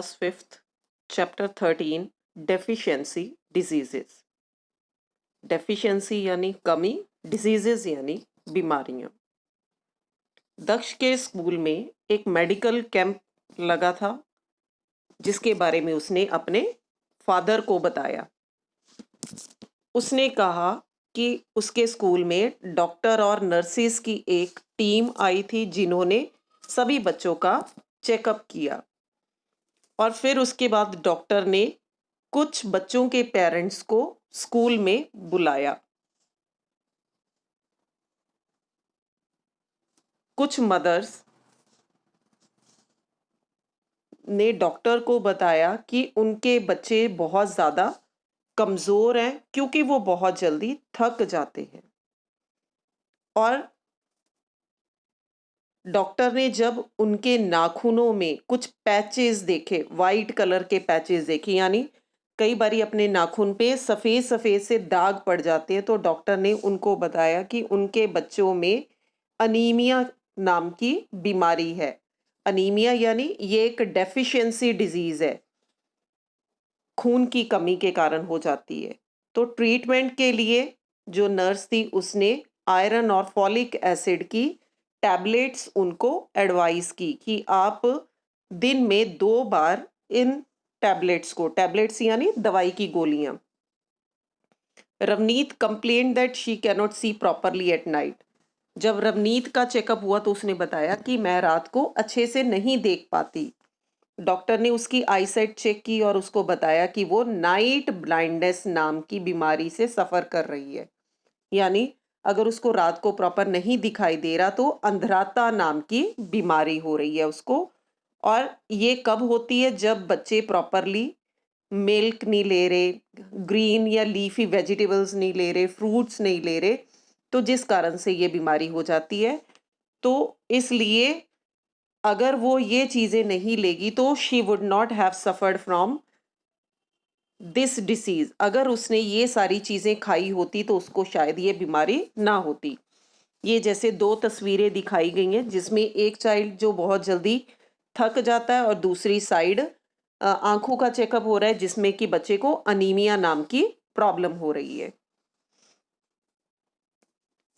Class 5th chapter 13 deficiency diseases. Deficiency यानी कमी, diseases यानी बीमारियां। दक्ष के स्कूल में एक मेडिकल कैंप लगा था जिसके बारे में उसने अपने फादर को बताया। उसने कहा कि उसके स्कूल में डॉक्टर और नर्सिस की एक टीम आई थी जिन्होंने सभी बच्चों का चेकअप किया और फिर उसके बाद डॉक्टर ने कुछ बच्चों के पेरेंट्स को स्कूल में बुलाया। कुछ मदर्स ने डॉक्टर को बताया कि उनके बच्चे बहुत ज़्यादा कमज़ोर हैं क्योंकि वो बहुत जल्दी थक जाते हैं। और डॉक्टर ने जब उनके नाखूनों में कुछ पैचेस देखे, वाइट कलर के पैचेस देखे, यानी कई बारी अपने नाखून पे सफ़ेद सफ़ेद से दाग पड़ जाते हैं, तो डॉक्टर ने उनको बताया कि उनके बच्चों में अनीमिया नाम की बीमारी है। अनीमिया यानी ये एक डेफिशिएंसी डिजीज़ है, खून की कमी के कारण हो जाती है। तो ट्रीटमेंट के लिए जो नर्स थी उसने आयरन और फॉलिक एसिड की टैबलेट्स उनको एडवाइस की कि आप दिन में 2 बार इन टैबलेट्स यानी दवाई की गोलियां। Ravneet complain that she cannot see properly at night. जब रवनीत का चेकअप हुआ तो उसने बताया कि मैं रात को अच्छे से नहीं देख पाती। डॉक्टर ने उसकी आईसाइट चेक की और उसको बताया कि वो नाइट ब्लाइंडनेस नाम की बीमारी से सफ़र कर रही है। यानी अगर उसको रात को प्रॉपर नहीं दिखाई दे रहा तो अंधराता नाम की बीमारी हो रही है उसको। और ये कब होती है? जब बच्चे प्रॉपरली मिल्क नहीं ले रहे, ग्रीन या लीफी वेजिटेबल्स नहीं ले रहे, फ्रूट्स नहीं ले रहे, तो जिस कारण से ये बीमारी हो जाती है। तो इसलिए अगर वो ये चीज़ें नहीं लेगी तो she would not have suffered from this disease. अगर उसने ये सारी चीज़ें खाई होती तो उसको शायद ये बीमारी ना होती। ये जैसे 2 तस्वीरें दिखाई गई हैं जिसमें एक चाइल्ड जो बहुत जल्दी थक जाता है और दूसरी साइड आंखों का चेकअप हो रहा है जिसमें कि बच्चे को अनीमिया नाम की प्रॉब्लम हो रही है।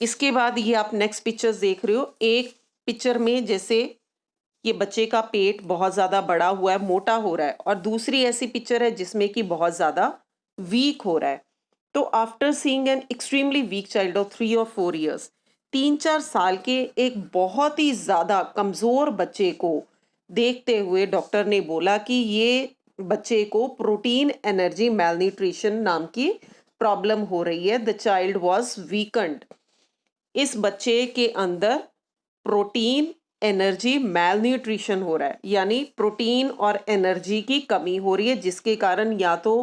इसके बाद ये आप नेक्स्ट पिक्चर्स देख रहे हो। एक पिक्चर में जैसे ये बच्चे का पेट बहुत ज़्यादा बड़ा हुआ है, मोटा हो रहा है, और दूसरी ऐसी पिक्चर है जिसमें कि बहुत ज़्यादा वीक हो रहा है। तो after seeing an extremely weak child of 3 और 4 years, 3-4 साल के एक बहुत ही ज़्यादा कमज़ोर बच्चे को देखते हुए डॉक्टर ने बोला कि ये बच्चे को प्रोटीन एनर्जी मैलन्यूट्रिशन नाम की प्रॉब्लम हो रही है। The child was weakened. इस बच्चे के अंदर प्रोटीन एनर्जी मैलन्यूट्रिशन हो रहा है, यानी प्रोटीन और एनर्जी की कमी हो रही है जिसके कारण या तो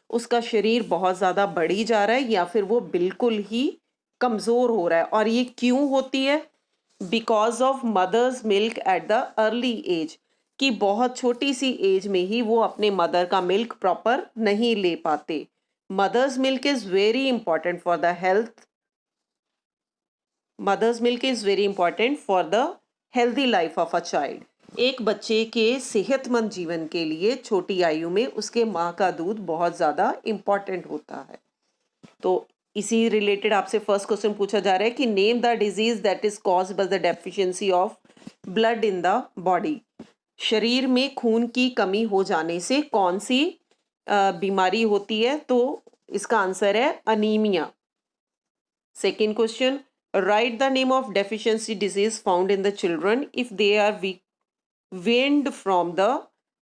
उसका शरीर बहुत ज़्यादा बढ़ी जा रहा है या फिर वो बिल्कुल ही कमज़ोर हो रहा है। और ये क्यों होती है? Because of mother's milk at the early age, कि बहुत छोटी सी एज में ही वो अपने मदर का मिल्क प्रॉपर नहीं ले पाते। Mother's milk is very important for the health. Mother's milk is very important for the healthy life of a child. एक बच्चे के सेहतमंद जीवन के लिए छोटी आयु में उसके माँ का दूध बहुत ज़्यादा इम्पॉर्टेंट होता है। तो इसी रिलेटेड आपसे फर्स्ट क्वेश्चन पूछा जा रहा है कि name the disease that is caused by the deficiency of blood in the body. शरीर में खून की कमी हो जाने से कौन सी बीमारी होती है? तो इसका आंसर है anaemia. Second question, write the name of deficiency disease found in the children if they are weaned from the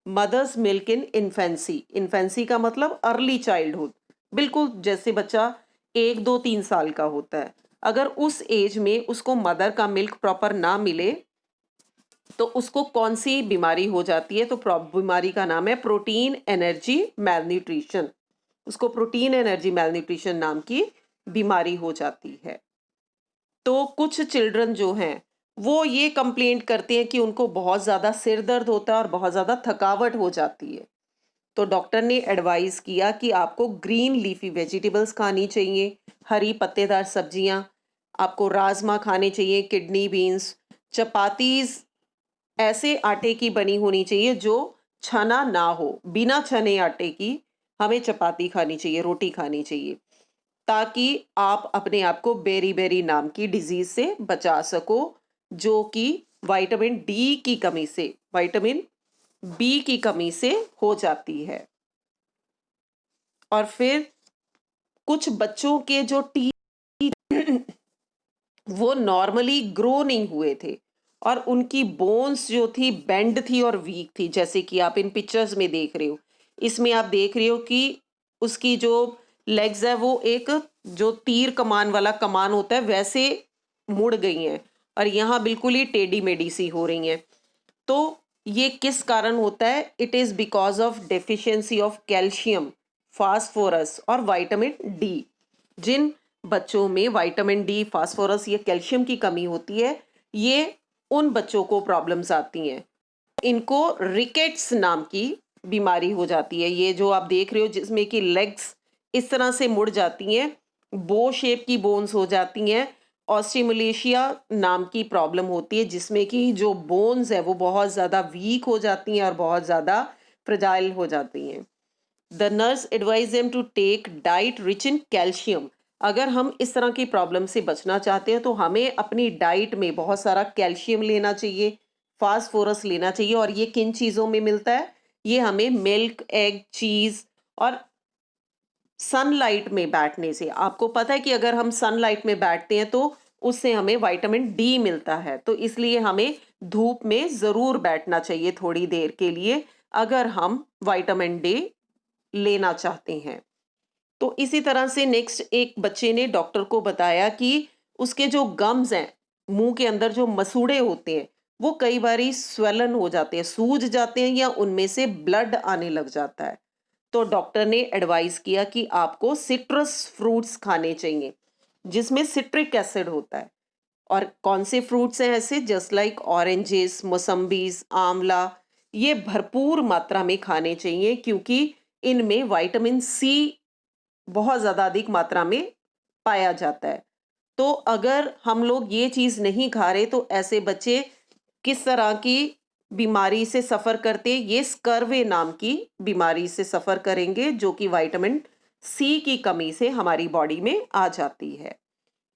mother's milk in infancy. Infancy का मतलब early childhood, बिल्कुल जैसे बच्चा 1, 2, 3 साल का होता है। अगर उस एज में उसको मदर का मिल्क प्रॉपर ना मिले तो उसको कौन सी बीमारी हो जाती है? तो बीमारी का नाम है प्रोटीन एनर्जी मैलन्यूट्रिशन। उसको प्रोटीन एनर्जी मैलन्यूट्रिशन नाम की बीमारी हो जाती है। तो कुछ चिल्ड्रन जो हैं वो ये कंप्लेंट करते हैं कि उनको बहुत ज़्यादा सिर दर्द होता है और बहुत ज़्यादा थकावट हो जाती है। तो डॉक्टर ने एडवाइस किया कि आपको ग्रीन लीफी वेजिटेबल्स खानी चाहिए, हरी पत्तेदार सब्जियां, आपको राजमा खाने चाहिए, किडनी बीन्स, चपातीज ऐसे आटे की बनी होनी चाहिए जो छना ना हो, बिना छने आटे की हमें चपाती खानी चाहिए, रोटी खानी चाहिए, ताकि आप अपने आप को बेरी-बेरी नाम की डिज़ीज़ से बचा सको, जो कि विटामिन डी की कमी से, विटामिन बी की कमी से हो जाती है। और फिर कुछ बच्चों के जो टी वो नॉर्मली ग्रो नहीं हुए थे और उनकी बोन्स जो थी बेंड थी और वीक थी, जैसे कि आप इन पिक्चर्स में देख रहे हो। इसमें आप देख रहे हो कि उसकी जो लेग्स है वो एक जो तीर कमान वाला कमान होता है वैसे मुड़ गई हैं और यहाँ बिल्कुल ही टेढ़ी मेढ़ी सी हो रही हैं। तो ये किस कारण होता है? It is because of deficiency of calcium, phosphorus और विटामिन डी। जिन बच्चों में विटामिन डी, फास्फोरस या कैल्शियम की कमी होती है, ये उन बच्चों को प्रॉब्लम्स आती हैं। इनको रिकेट्स नाम की बीमारी हो जाती है। ये जो आप देख रहे हो जिसमें कि लेग्स इस तरह से मुड़ जाती हैं, बो शेप की बोन्स हो जाती हैं, ऑस्टियोमलेशिया नाम की प्रॉब्लम होती है जिसमें कि जो बोन्स है वो बहुत ज़्यादा वीक हो जाती हैं और बहुत ज़्यादा फ्रेजाइल हो जाती हैं। The nurse advise them to take diet rich in calcium. अगर हम इस तरह की प्रॉब्लम से बचना चाहते हैं तो हमें अपनी डाइट में बहुत सारा कैल्शियम लेना चाहिए, फास्फोरस लेना चाहिए। और ये किन चीज़ों में मिलता है? ये हमें मिल्क, एग, चीज़ और सनलाइट में बैठने से। आपको पता है कि अगर हम सनलाइट में बैठते हैं तो उससे हमें विटामिन डी मिलता है, तो इसलिए हमें धूप में ज़रूर बैठना चाहिए थोड़ी देर के लिए, अगर हम विटामिन डी लेना चाहते हैं। तो इसी तरह से नेक्स्ट एक बच्चे ने डॉक्टर को बताया कि उसके जो गम्स हैं, मुंह के अंदर जो मसूड़े होते हैं, वो कई बारी स्वेलन हो जाते हैं, सूज जाते हैं या उनमें से ब्लड आने लग जाता है। तो डॉक्टर ने एडवाइस किया कि आपको सिट्रस फ्रूट्स खाने चाहिए जिसमें सिट्रिक एसिड होता है। और कौन से फ्रूट्स हैं ऐसे? जस्ट लाइक ऑरेंजेस, मौसम्बीज, आंवला, ये भरपूर मात्रा में खाने चाहिए क्योंकि इनमें विटामिन सी बहुत ज़्यादा अधिक मात्रा में पाया जाता है। तो अगर हम लोग ये चीज़ नहीं खा रहे तो ऐसे बच्चे किस तरह की बीमारी से सफ़र करते? ये स्कर्वे नाम की बीमारी से सफ़र करेंगे जो कि विटामिन सी की कमी से हमारी बॉडी में आ जाती है।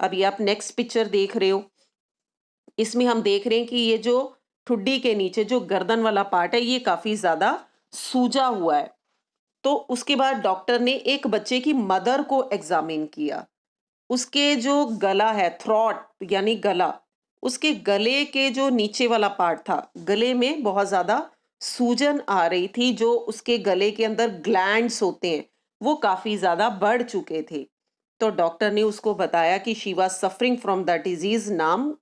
अभी आप नेक्स्ट पिक्चर देख रहे हो। इसमें हम देख रहे हैं कि ये जो ठुड्डी के नीचे जो गर्दन वाला पार्ट है ये काफ़ी ज़्यादा सूजा हुआ है। तो उसके बाद डॉक्टर ने एक बच्चे की मदर को एग्जामिन किया। उसके जो गला है, थ्रॉट यानी गला, उसके गले के जो नीचे वाला पार्ट था, गले में बहुत ज़्यादा सूजन आ रही थी, जो उसके गले के अंदर ग्लैंड्स होते हैं, वो काफ़ी ज़्यादा बढ़ चुके थे। तो डॉक्टर ने उसको बताया कि she was suffering from the disease नाम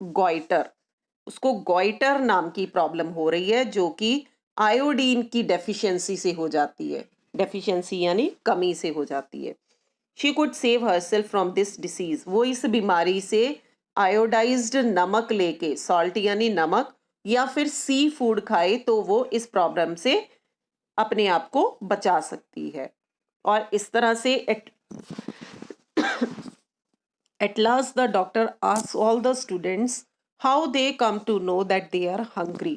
गॉइटर। उसको गॉइटर नाम की प्रॉब्लम हो रही है जो कि आयोडीन की डेफिशिएंसी से हो जाती है। डेफिशिएंसी यानी कमी से हो जाती है। She could save herself from this disease. वो इस बीमारी से आयोडाइज्ड नमक लेके, सॉल्ट यानी नमक, या फिर सी फूड खाए तो वो इस प्रॉब्लम से अपने आप को बचा सकती है। और इस तरह से at last the doctor asks all the students how they come to know that they are hungry.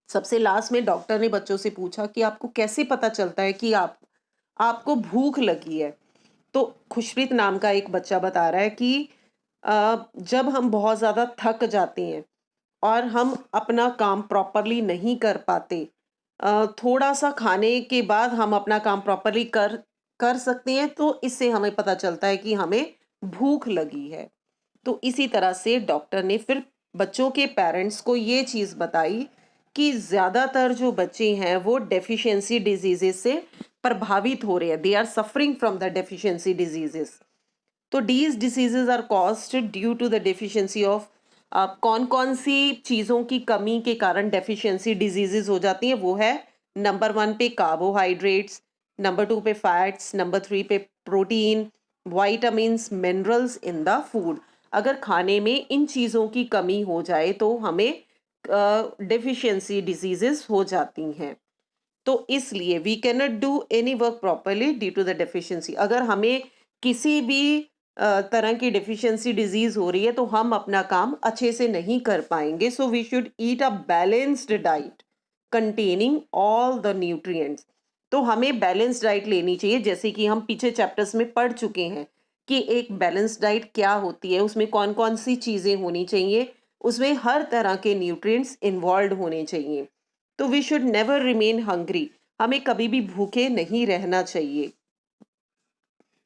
सबसे लास्ट में डॉक्टर ने बच्चों से पूछा कि आपको कैसे पता चलता है कि आपको भूख लगी है। तो खुशप्रीत नाम का एक बच्चा बता रहा है कि जब हम बहुत ज़्यादा थक जाते हैं और हम अपना काम प्रॉपरली नहीं कर पाते, थोड़ा सा खाने के बाद हम अपना काम प्रॉपरली कर कर सकते हैं, तो इससे हमें पता चलता है कि हमें भूख लगी है। तो इसी तरह से डॉक्टर ने फिर बच्चों के पेरेंट्स को ये चीज़ बताई कि ज़्यादातर जो बच्चे हैं वो डेफिशिएंसी डिजीजेस से प्रभावित हो रहे हैं। They are suffering from the deficiency diseases. तो these diseases are caused due to the deficiency of, कौन कौन सी चीज़ों की कमी के कारण डेफिशिएंसी डिजीजेज हो जाती हैं? वो है नंबर 1 पे कार्बोहाइड्रेट्स, नंबर 2 पे फैट्स, नंबर 3 पे protein, vitamins, minerals in the food. अगर खाने में इन चीज़ों की कमी हो जाए तो हमें डेफिशिएंसी डिजीजेस हो जाती हैं। तो इसलिए we can not do any work properly due to the deficiency. अगर हमें किसी भी तरह की डेफिशिएंसी डिजीज हो रही है तो हम अपना काम अच्छे से नहीं कर पाएंगे। So we should eat a balanced diet. containing all the nutrients. तो हमें बैलेंस डाइट लेनी चाहिए, जैसे कि हम पीछे चैप्टर्स में पढ़ चुके हैं कि एक बैलेंस डाइट क्या होती है, उसमें कौन कौन सी चीज़ें होनी चाहिए, उसमें हर तरह के न्यूट्रिएंट्स इन्वॉल्व होने चाहिए। तो we should never remain hungry, हमें कभी भी भूखे नहीं रहना चाहिए।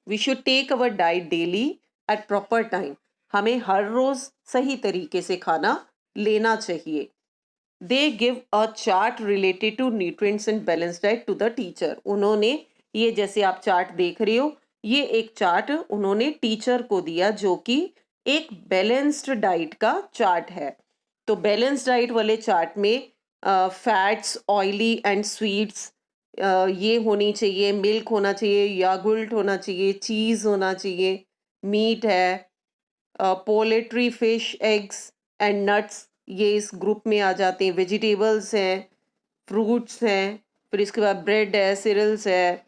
We should take our diet daily at proper time, हमें हर रोज सही तरीके से खाना लेना चाहिए। They give a chart related to nutrients and balance diet to the teacher. उन्होंने ये, जैसे आप चार्ट देख रहे हो, ये एक चार्ट उन्होंने टीचर को दिया जो कि एक बैलेंस्ड डाइट का चार्ट है। तो बैलेंस डाइट वाले चार्ट में फैट्स, ऑयली एंड स्वीट्स ये होनी चाहिए, मिल्क होना चाहिए, यागुल्ट होना चाहिए, चीज़ होना चाहिए, मीट है, poultry, fish, eggs and nuts ये इस ग्रुप में आ जाते हैं, वेजिटेबल्स हैं, फ्रूट्स हैं, फिर इसके बाद ब्रेड है, सीरियल्स है,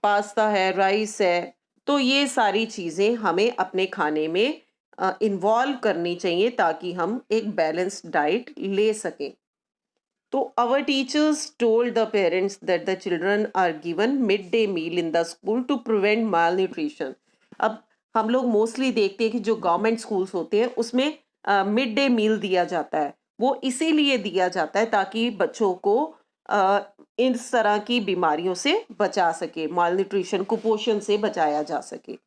पास्ता है, राइस है। तो ये सारी चीज़ें हमें अपने खाने में इन्वॉल्व करनी चाहिए ताकि हम एक बैलेंस्ड डाइट ले सकें। तो our teachers told the parents that the children are given midday meal in the school to prevent malnutrition. अब हम लोग मोस्टली देखते हैं कि जो गवर्नमेंट स्कूल्स होते हैं उसमें मिड डे मील दिया जाता है। वो इसीलिए दिया जाता है ताकि बच्चों को इस तरह की बीमारियों से बचा सके, मालन्यूट्रिशन, कुपोषण से बचाया जा सके।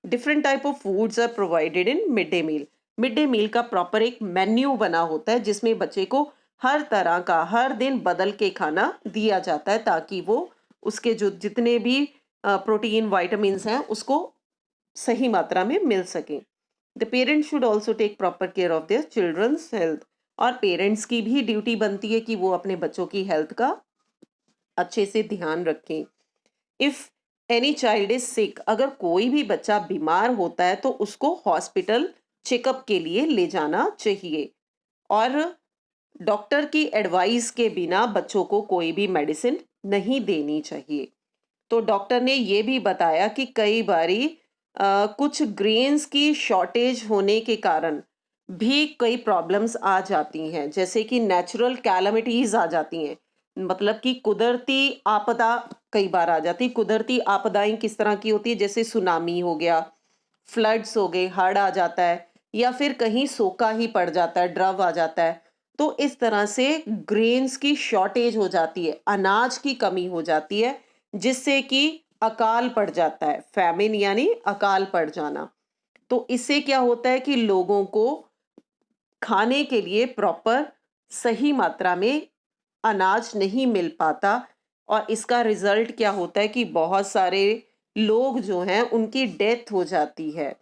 Different type of foods are provided in mid day meal. Mid day meal का प्रॉपर एक मेन्यू बना होता है जिसमें बच्चे को हर तरह का हर दिन बदल के खाना दिया जाता है ताकि वो उसके जो जितने भी प्रोटीन, वाइटामिन्स हैं उसको सही मात्रा में मिल सके। The parents should also take proper care of their children's health. और पेरेंट्स की भी ड्यूटी बनती है कि वो अपने बच्चों की हेल्थ का अच्छे से ध्यान रखें। If any child is sick, अगर कोई भी बच्चा बीमार होता है तो उसको हॉस्पिटल चेकअप के लिए ले जाना चाहिए। और डॉक्टर की एडवाइस के बिना बच्चों को कोई भी मेडिसिन नहीं देनी चाहिए। तो डॉक्टर ने ये भी बताया कि कई बारी कुछ ग्रेन्स की शॉर्टेज होने के कारण भी कई प्रॉब्लम्स आ जाती हैं, जैसे कि नेचुरल कैलामिटीज आ जाती हैं, मतलब कि कुदरती आपदा कई बार आ जाती। कुदरती आपदाएं किस तरह की होती है, जैसे सुनामी हो गया, फ्लड्स हो गए, हड़ आ जाता है, या फिर कहीं सोका ही पड़ जाता है, ड्रव आ जाता है। तो इस तरह से ग्रेन्स की शॉर्टेज हो जाती है, अनाज की कमी हो जाती है, जिससे कि अकाल पड़ जाता है, फैमिन यानी अकाल पड़ जाना। तो इससे क्या होता है कि लोगों को खाने के लिए प्रॉपर सही मात्रा में अनाज नहीं मिल पाता, और इसका रिजल्ट क्या होता है कि बहुत सारे लोग जो हैं उनकी डेथ हो जाती है।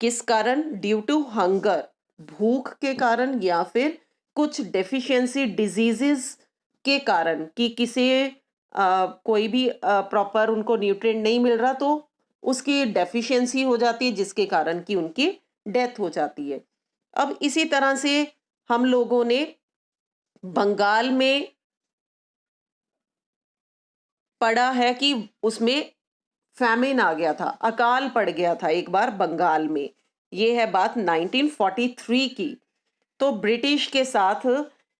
किस कारण? ड्यू टू हंगर, भूख के कारण, या फिर कुछ डेफिशिएंसी डिजीजेस के कारण कि किसी कोई भी प्रॉपर उनको न्यूट्रिएंट नहीं मिल रहा तो उसकी डेफिशिएंसी हो जाती है जिसके कारण कि उनकी डेथ हो जाती है। अब इसी तरह से हम लोगों ने बंगाल में पढ़ा है कि उसमें फैमिन आ गया था, अकाल पड़ गया था एक बार बंगाल में। ये है बात 1943 की। तो ब्रिटिश के साथ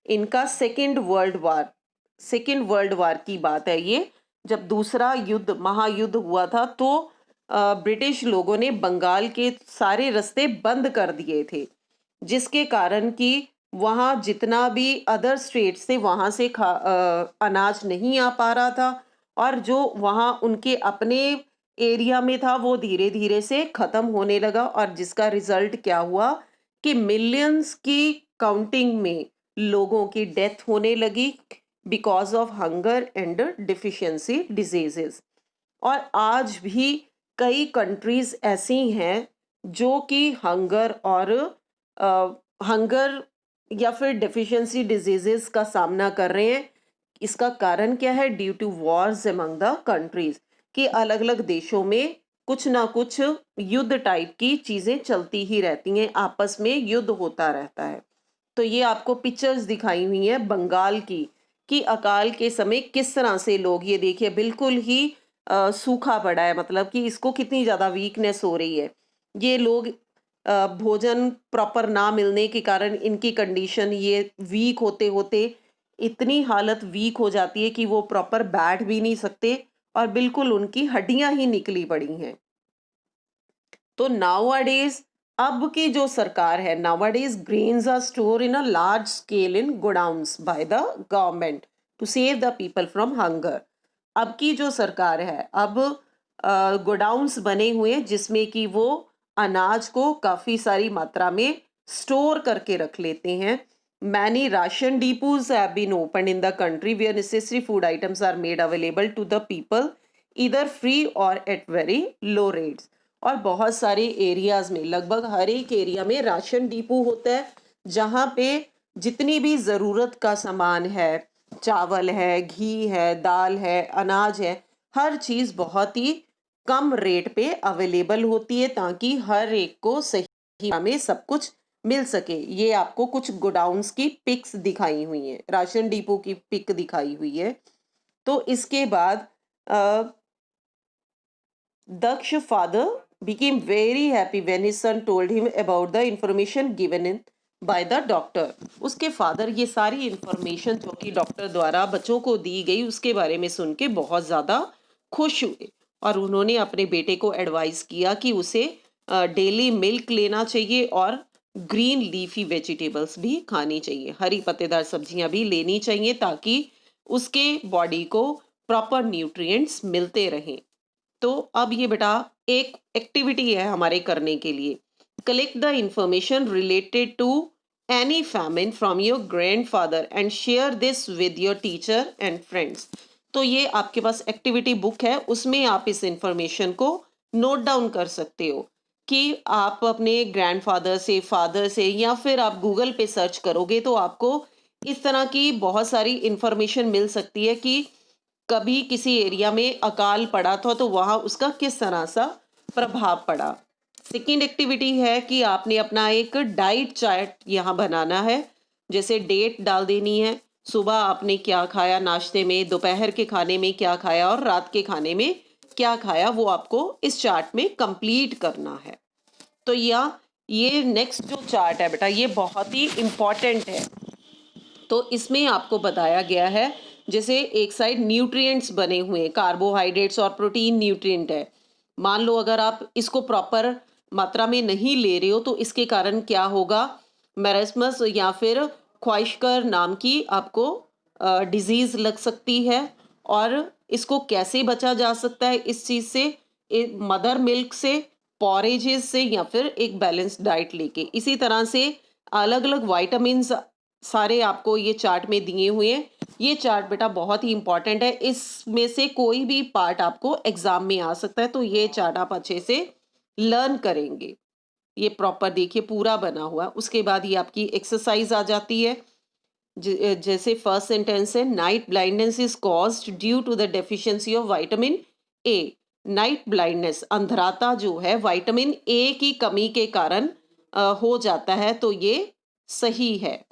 इनका सेकेंड वर्ल्ड वार की बात है ये। जब दूसरा युद्ध, महायुद्ध हुआ था तो ब्रिटिश लोगों ने बंगाल के सारे रास्ते बंद कर दिए थे, जिसके कारण कि वहाँ जितना भी अदर स्टेट से वहाँ से अनाज नहीं आ पा रहा था, और जो वहाँ उनके अपने एरिया में था वो धीरे धीरे से खत्म होने लगा, और जिसका रिजल्ट क्या हुआ कि मिलियंस की काउंटिंग में लोगों की डेथ होने लगी because of hunger and deficiency diseases. और आज भी कई कंट्रीज ऐसी हैं जो कि हंगर या फिर डेफिशिएंसी डिजीजेस का सामना कर रहे हैं। इसका कारण क्या है? Due to wars among the countries, कि अलग अलग देशों में कुछ ना कुछ युद्ध टाइप की चीजें चलती ही रहती हैं, आपस में युद्ध होता रहता है। तो ये आपको पिक्चर्स दिखाई हुई हैं बंगाल की, कि अकाल के समय किस तरह से लोग, ये देखिए बिल्कुल ही सूखा पड़ा है, मतलब कि इसको कितनी ज्यादा वीकनेस हो रही है। ये लोग भोजन प्रॉपर ना मिलने के कारण इनकी कंडीशन ये वीक होते होते इतनी हालत वीक हो जाती है कि वो प्रॉपर बैठ भी नहीं सकते और बिल्कुल उनकी हड्डियां ही निकली पड़ी हैं। तो नाउअडेज अब की जो सरकार है, nowadays grains are store in a large scale in godowns by the government to save the people from hunger. अब की जो सरकार है, अब गोडाउन्स बने हुए हैं जिसमें कि वो अनाज को काफी सारी मात्रा में स्टोर करके रख लेते हैं। Many ration depots have been open in the country where necessary food items are made available to the people either free or at very low rates. और बहुत सारे एरियाज में, लगभग हर एक एरिया में राशन डिपो होता है जहाँ पे जितनी भी ज़रूरत का सामान है, चावल है, घी है, दाल है, अनाज है, हर चीज़ बहुत ही कम रेट पे अवेलेबल होती है ताकि हर एक को सही दाम में सब कुछ मिल सके। ये आपको कुछ गोडाउन्स की पिक्स दिखाई हुई हैं, राशन डिपो की पिक दिखाई हुई है। तो इसके बाद Daksh father became very happy when his son told him about the information given in by the doctor. उसके फादर ये सारी इंफॉर्मेशन जो कि डॉक्टर द्वारा बच्चों को दी गई उसके बारे में सुन के बहुत ज़्यादा खुश हुए और उन्होंने अपने बेटे को एडवाइस किया कि उसे डेली मिल्क लेना चाहिए और ग्रीन लीफी वेजिटेबल्स भी खानी चाहिए, हरी पत्तेदार सब्जियां भी लेनी चाहिए ताकि उसके बॉडी को प्रॉपर न्यूट्रिएंट्स मिलते रहें। तो अब ये बेटा एक एक्टिविटी है हमारे करने के लिए। Collect the information related to any famine from your grandfather and share this with your teacher and friends. तो ये आपके पास एक्टिविटी बुक है, उसमें आप इस इंफॉर्मेशन को नोट डाउन कर सकते हो कि आप अपने ग्रैंडफादर से, फादर से, या फिर आप गूगल पे सर्च करोगे तो आपको इस तरह की बहुत सारी इंफॉर्मेशन मिल सकती है कि कभी किसी एरिया में अकाल पड़ा था तो वहां उसका किस तरह सा प्रभाव पड़ा। सेकेंड एक्टिविटी है कि आपने अपना एक डाइट चार्ट यहाँ बनाना है, जैसे डेट डाल देनी है, सुबह आपने क्या खाया नाश्ते में, दोपहर के खाने में क्या खाया और रात के खाने में क्या खाया, वो आपको इस चार्ट में कंप्लीट करना है। तो ये नेक्स्ट जो चार्ट है बेटा ये बहुत ही इम्पॉर्टेंट है। तो इसमें आपको बताया गया है, जैसे एक साइड न्यूट्रिएंट्स बने हुए हैं, कार्बोहाइड्रेट्स और प्रोटीन न्यूट्रिएंट है। मान लो अगर आप इसको प्रॉपर मात्रा में नहीं ले रहे हो तो इसके कारण क्या होगा, मैरस्मस या फिर ख्वाइशकर नाम की आपको डिजीज लग सकती है। और इसको कैसे बचा जा सकता है इस चीज से, मदर मिल्क से, पॉरेजेस से, या फिर एक बैलेंस डाइट लेके। इसी तरह से अलग अलग वाइटामिन सारे आपको ये चार्ट में दिए हुए हैं। ये चार्ट बेटा बहुत ही इंपॉर्टेंट है, इसमें से कोई भी पार्ट आपको एग्जाम में आ सकता है, तो ये चार्ट आप अच्छे से लर्न करेंगे। ये प्रॉपर देखिए पूरा बना हुआ। उसके बाद ये आपकी एक्सरसाइज आ जाती है। जैसे फर्स्ट सेंटेंस है, night blindness is caused due to the deficiency of vitamin A. Night blindness, अंधराता जो है विटामिन ए की कमी के कारण हो जाता है, तो ये सही है।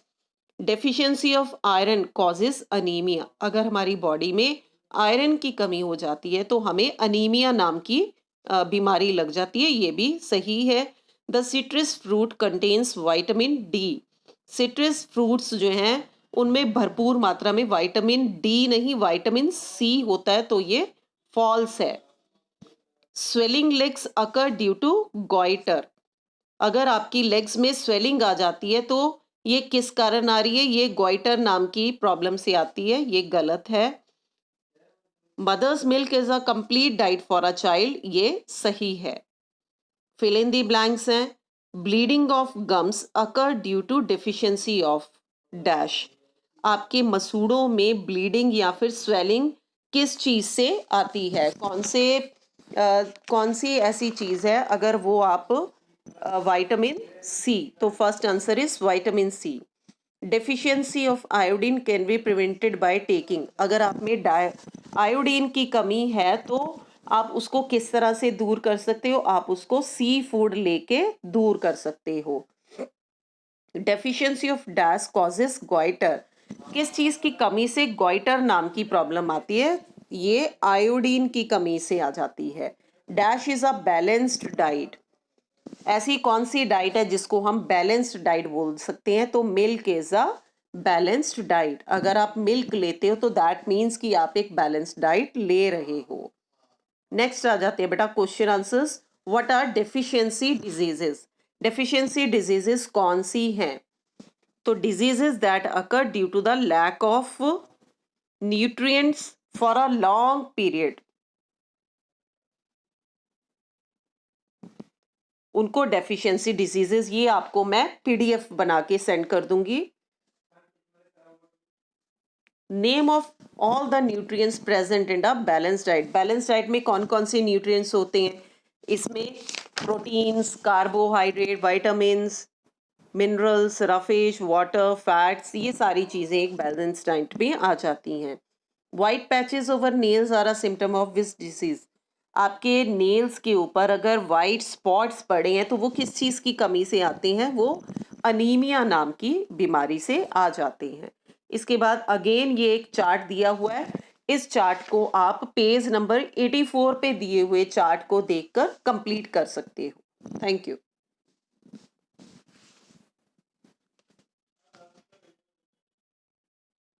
Deficiency of iron causes anaemia, अगर हमारी बॉडी में आयरन की कमी हो जाती है तो हमें अनीमिया नाम की बीमारी लग जाती है, ये भी सही है। The citrus fruit contains vitamin D. Citrus fruits जो हैं उनमें भरपूर मात्रा में विटामिन डी नहीं विटामिन सी होता है, तो ये फॉल्स है। Swelling legs occur due to goitre, अगर आपकी लेग्स में स्वेलिंग आ जाती है तो ये किस कारण आ रही है, ये गॉइटर नाम की प्रॉब्लम से आती है, ये गलत है। Mother's milk is a complete diet for a child, ये सही है। फिल इन दी ब्लैंक्स हैं, bleeding of gums occur due to deficiency of dash. आपके मसूड़ों में ब्लीडिंग या फिर स्वेलिंग किस चीज से आती है, कौन सी ऐसी चीज है, अगर वो आप विटामिन सी, तो first answer is vitamin C. Deficiency of iodine can be prevented by taking, अगर आप में आयोडीन की कमी है तो आप उसको किस तरह से दूर कर सकते हो, आप उसको सी फूड लेके दूर कर सकते हो। Deficiency of dash causes goitre, किस चीज की कमी से गॉइटर नाम की प्रॉब्लम आती है, ये आयोडीन की कमी से आ जाती है। Dash is a balanced diet, ऐसी कौन सी डाइट है जिसको हम बैलेंस्ड डाइट बोल सकते हैं, तो milk is a balanced diet, अगर आप मिल्क लेते हो तो दैट मीन्स कि आप एक बैलेंस्ड डाइट ले रहे हो। नेक्स्ट आ जाते हैं बेटा question answers. What are deficiency diseases? Deficiency diseases कौन सी हैं? तो diseases that occur due to the lack of nutrients for a long period, उनको डेफिशिएंसी डिजीजेस, ये आपको मैं पीडीएफ बना के सेंड कर दूंगी। Name of all the nutrients present in a balance diet. Balance diet में कौन कौन से न्यूट्रिएंट्स होते हैं? इसमें proteins, carbohydrate, vitamins, minerals, roughage, water, fats, ये सारी चीज़ें एक बैलेंस डाइट में आ जाती हैं। White patches over nails are a symptom of which disease? आपके नेल्स के ऊपर अगर वाइट स्पॉट्स पड़े हैं तो वो किस चीज़ की कमी से आते हैं? वो अनीमिया नाम की बीमारी से आ जाते हैं। इसके बाद अगेन ये एक चार्ट दिया हुआ है, इस चार्ट को आप पेज नंबर 84 पे दिए हुए चार्ट को देखकर कंप्लीट कर सकते हो। Thank you.